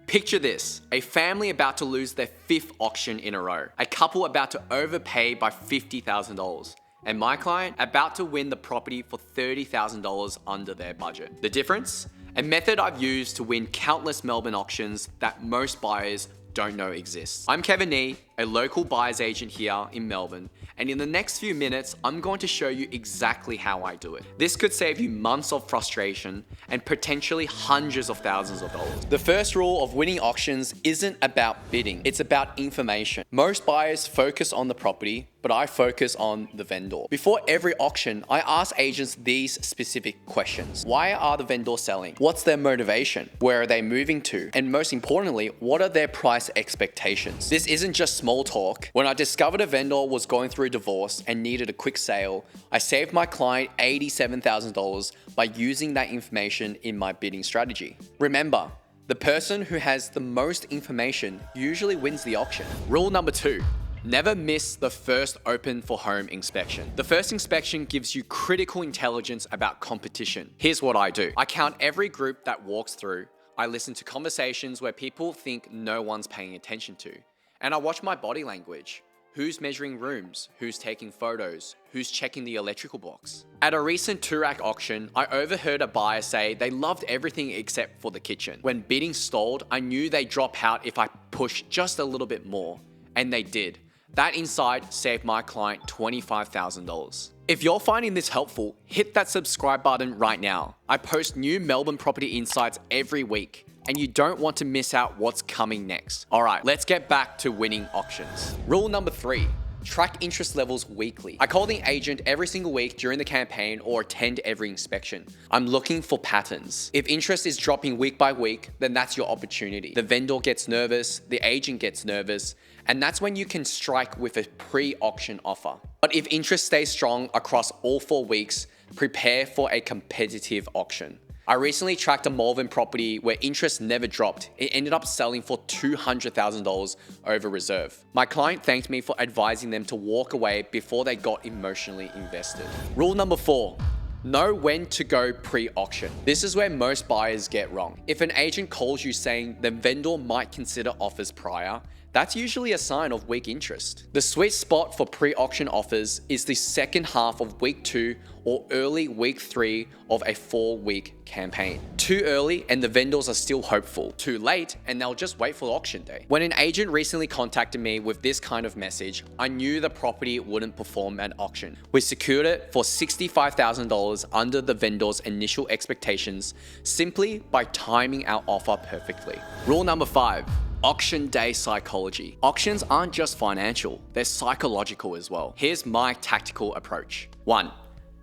Picture this, a family about to lose their 5th auction in a row, a couple about to overpay by $50,000, and my client about to win the property for $30,000 under their budget. The difference? A method I've used to win countless Melbourne auctions that most buyers don't know exists. I'm Kevin Nee, a local buyer's agent here in Melbourne, and in the next few minutes, I'm going to show you exactly how I do it. This could save you months of frustration and potentially hundreds of thousands of dollars. The first rule of winning auctions isn't about bidding, it's about information. Most buyers focus on the property, but I focus on the vendor. Before every auction, I ask agents these specific questions. Why are the vendors selling? What's their motivation? Where are they moving to? And most importantly, what are their price expectations? This isn't just small talk. When I discovered a vendor was going through a divorce and needed a quick sale, I saved my client $87,000 by using that information in my bidding strategy. Remember, the person who has the most information usually wins the auction. Rule number 2. Never miss the first open for home inspection. The first inspection gives you critical intelligence about competition. Here's what I do. I count every group that walks through. I listen to conversations where people think no one's paying attention to. And I watch my body language. Who's measuring rooms? Who's taking photos? Who's checking the electrical box? At a recent Toorak auction, I overheard a buyer say they loved everything except for the kitchen. When bidding stalled, I knew they'd drop out if I pushed just a little bit more. And they did. That insight saved my client $25,000. If you're finding this helpful, hit that subscribe button right now. I post new Melbourne property insights every week, and you don't want to miss out what's coming next. All right, let's get back to winning auctions. Rule number 3. Track interest levels weekly. I call the agent every single week during the campaign or attend every inspection. I'm looking for patterns. If interest is dropping week by week, then that's your opportunity. The vendor gets nervous, the agent gets nervous, and that's when you can strike with a pre-auction offer. But if interest stays strong across all 4 weeks, prepare for a competitive auction. I recently tracked a Melbourne property where interest never dropped. It ended up selling for $200,000 over reserve. My client thanked me for advising them to walk away before they got emotionally invested. Rule number 4. Know when to go pre-auction. This is where most buyers get wrong. If an agent calls you saying the vendor might consider offers prior, that's usually a sign of weak interest. The sweet spot for pre-auction offers is the second half of week 2 or early week 3 of a 4-week campaign. Too early and the vendors are still hopeful. Too late and they'll just wait for auction day. When an agent recently contacted me with this kind of message, I knew the property wouldn't perform at auction. We secured it for $65,000 under the vendor's initial expectations simply by timing our offer perfectly. Rule number 5. Auction day psychology. Auctions aren't just financial, they're psychological as well. Here's my tactical approach. 1.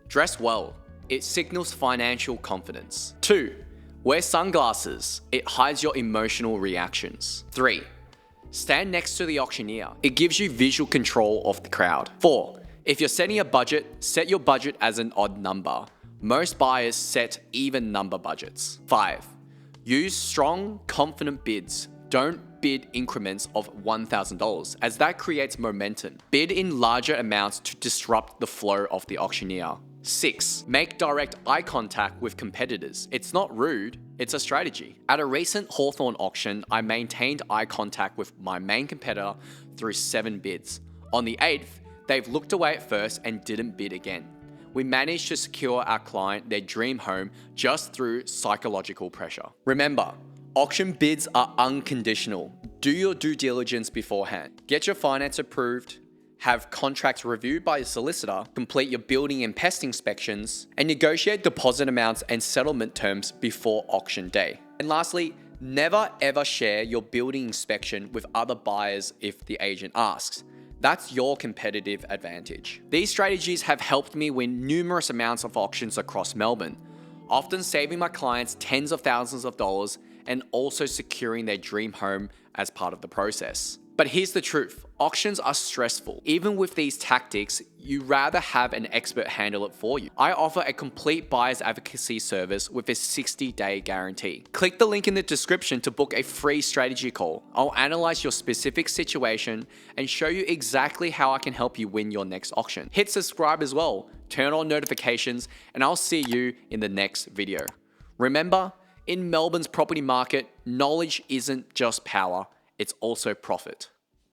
Dress well. It signals financial confidence. 2. Wear sunglasses. It hides your emotional reactions. 3. Stand next to the auctioneer. It gives you visual control of the crowd. 4. If you're setting a budget, set your budget as an odd number. Most buyers set even number budgets. 5. Use strong, confident bids. Don't bid increments of $1,000 as that creates momentum. Bid in larger amounts to disrupt the flow of the auctioneer. 6. Make direct eye contact with competitors. It's not rude, it's a strategy. At a recent Hawthorn auction, I maintained eye contact with my main competitor through 7 bids. On the 8th, they've looked away at first and didn't bid again. We managed to secure our client their dream home just through psychological pressure. Remember, auction bids are unconditional. Do your due diligence beforehand. Get your finance approved, have contracts reviewed by a solicitor, complete your building and pest inspections, and negotiate deposit amounts and settlement terms before auction day. And lastly, never ever share your building inspection with other buyers if the agent asks. That's your competitive advantage. These strategies have helped me win numerous amounts of auctions across Melbourne, often saving my clients tens of thousands of dollars and also securing their dream home as part of the process. But here's the truth, auctions are stressful. Even with these tactics, you'd rather have an expert handle it for you. I offer a complete buyer's advocacy service with a 60-day guarantee. Click the link in the description to book a free strategy call. I'll analyze your specific situation and show you exactly how I can help you win your next auction. Hit subscribe as well, turn on notifications, and I'll see you in the next video. Remember, In Melbourne's property market, knowledge isn't just power, it's also profit.